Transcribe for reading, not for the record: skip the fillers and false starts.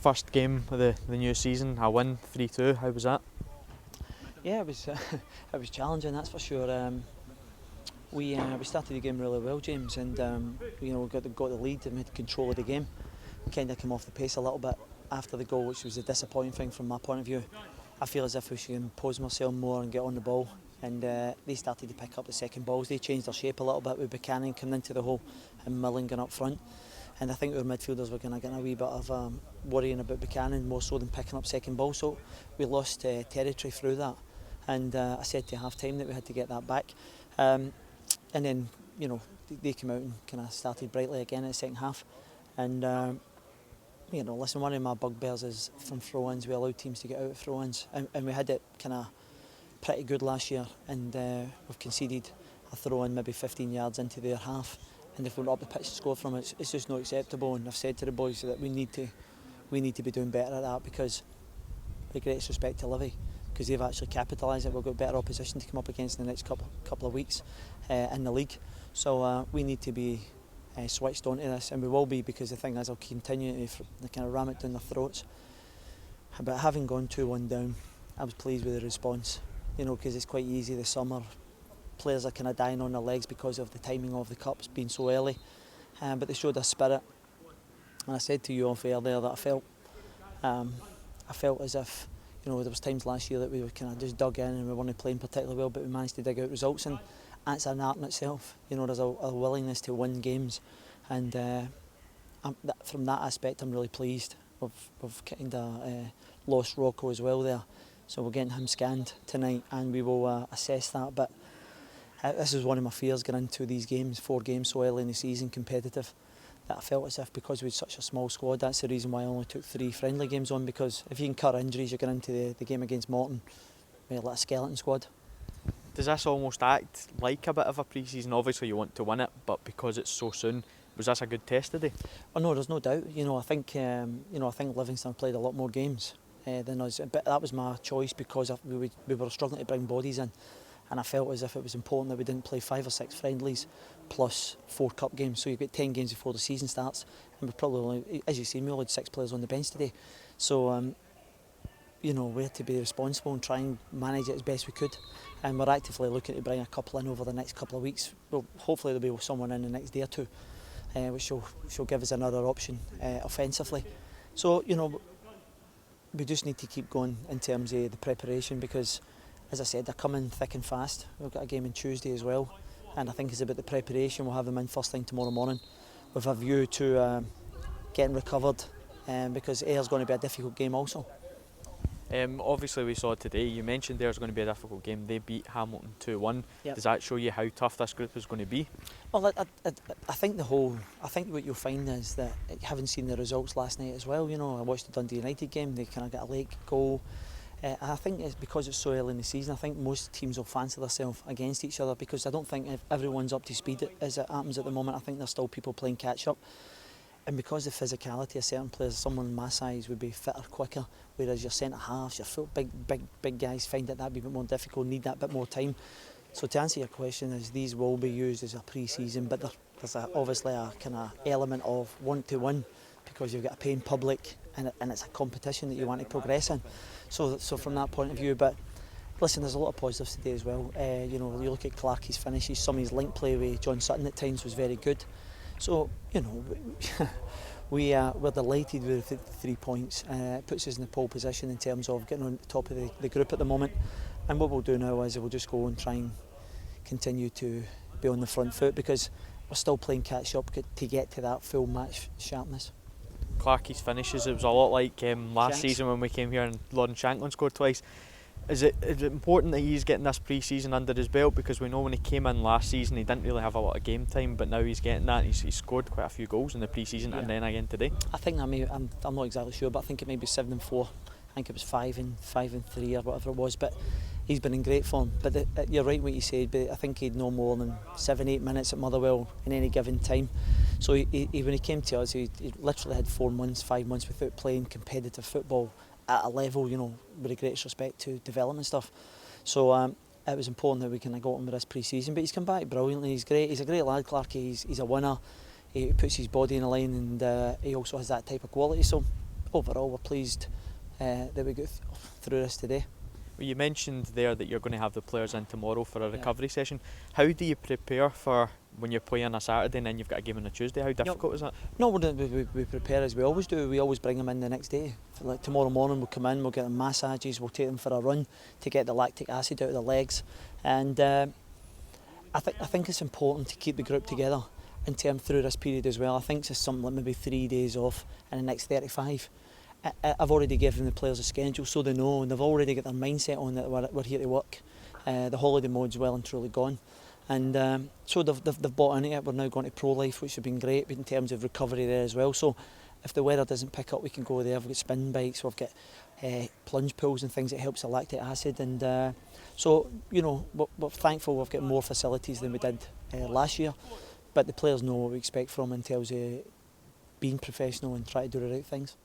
First game of the new season, a win, 3-2. How was that? Yeah, it was it was challenging, that's for sure. We started the game really well, James, and we got the lead and we had control of the game. We kind of came off the pace a little bit after the goal, which was a disappointing thing from my point of view. I feel as if we should impose ourselves more and get on the ball, and they started to pick up the second balls. They changed their shape a little bit with Buchanan coming into the hole and Milling going up front. And I think our midfielders were going to get a wee bit of worrying about Buchanan more so than picking up second ball. So we lost territory through that. And I said to half time that we had to get that back. And then, they came out and kind of started brightly again in the second half. And, listen, one of my bugbears is from throw-ins. We allowed teams to get out of throw-ins. And we had it kind of pretty good last year. And we've conceded a throw-in maybe 15 yards into their half. And if we're not up the pitch to score from it, it's just not acceptable. And I've said to the boys that we need to be doing better at that, because with greatest respect to Livy, because they've actually capitalised it. We've got better opposition to come up against in the next couple of weeks in the league. So we need to be switched onto this, and we will be, because the thing is, I'll continue to kind of ram it down their throats. But having gone 2-1 down, I was pleased with the response, because it's quite easy this summer. Players are kind of dying on their legs because of the timing of the cups being so early, but they showed a spirit. And I said to you off air there that I felt as if there was times last year that we were kind of just dug in and we weren't playing particularly well, but we managed to dig out results, and that's an art in itself. There's a willingness to win games, and from that aspect I'm really pleased. We've kind of lost Rocco as well there, so we're getting him scanned tonight and we will assess that. But this is one of my fears going into these games, 4 games so early in the season, competitive, that I felt as if because we had such a small squad, that's the reason why I only took 3 friendly games on, because if you incur injuries, you're going into the game against Morton with like a skeleton squad. Does this almost act like a bit of a pre-season? Obviously you want to win it, but because it's so soon, was this a good test today? Oh no, there's no doubt. I think Livingston played a lot more games than us, but that was my choice because we were struggling to bring bodies in. And I felt as if it was important that we didn't play 5 or 6 friendlies plus 4 cup games. So you've got 10 games before the season starts, and we've probably only, as you see, we only had 6 players on the bench today. So we had to be responsible and try and manage it as best we could. And we're actively looking to bring a couple in over the next couple of weeks. Well, hopefully there'll be someone in the next day or two, which will give us another option offensively. So we just need to keep going in terms of the preparation, because, as I said, they're coming thick and fast. We've got a game on Tuesday as well, and I think it's about the preparation. We'll have them in first thing tomorrow morning with a view to getting recovered, because Ayre's going to be a difficult game also. Obviously we saw today, you mentioned there's going to be a difficult game. They beat Hamilton 2-1. Yep. Does that show you how tough this group is going to be? Well, I think what you'll find is that, having seen the results last night as well, I watched the Dundee United game, they kind of got a late goal. I think it's because it's so early in the season. I think most teams will fancy themselves against each other, because I don't think everyone's up to speed as it happens at the moment. I think there's still people playing catch up, and because of the physicality of certain players, someone my size would be fitter quicker, whereas your centre halves, your big guys find it that be a bit more difficult, need that bit more time. So to answer your question, is these will be used as a pre-season, but there's obviously a kind of element of want to win, because you've got a paying public, and it's a competition that you want to progress in. So from that point of view, but listen, there's a lot of positives today as well. You look at Clarkie's finishes, some of his link play with John Sutton at times was very good. So we're delighted with the 3 points. It puts us in the pole position in terms of getting on the top of the group at the moment. And what we'll do now is we'll just go and try and continue to be on the front foot, because we're still playing catch up to get to that full match sharpness. Clarkie's finishes, it was a lot like last Shanks. season when we came here and Lauren Shanklin scored twice. Is it important that he's getting this pre-season under his belt, because we know when he came in last season he didn't really have a lot of game time, but now he's getting that, and he's scored quite a few goals in the pre-season, and then again today? I think I'm not exactly sure, but I think it may be 7 and 4. I think it was 5 and 3 or whatever it was, but he's been in great form. But you're right what you said, but I think he'd no more than 7-8 minutes at Motherwell in any given time. So when he came to us, he literally had 4 months, 5 months without playing competitive football at a level, with the greatest respect to development stuff. So it was important that we kind of got him with this pre-season, but he's come back brilliantly. He's great. He's a great lad, Clarkie. He's a winner. He puts his body in the line, and he also has that type of quality. So overall we're pleased that we got through this today. Well, you mentioned there that you're going to have the players in tomorrow for a recovery session. How do you prepare for when you're playing on a Saturday and then you've got a game on a Tuesday? How difficult is that? No, we prepare as we always do. We always bring them in the next day. Like tomorrow morning we'll come in, we'll get them massages, we'll take them for a run to get the lactic acid out of the legs. And I think it's important to keep the group together in term through this period as well. I think it's something like maybe 3 days off in the next 35. I've already given the players a schedule so they know, and they've already got their mindset on that we're here to work. The holiday mode's well and truly gone, and so they've bought into it. We're now going to Pro Life, which has been great in terms of recovery there as well. So if the weather doesn't pick up, we can go there. We've got spin bikes, we've got plunge pools and things that helps the lactic acid, and so we're thankful we've got more facilities than we did last year. But the players know what we expect from them in terms of being professional and try to do the right things.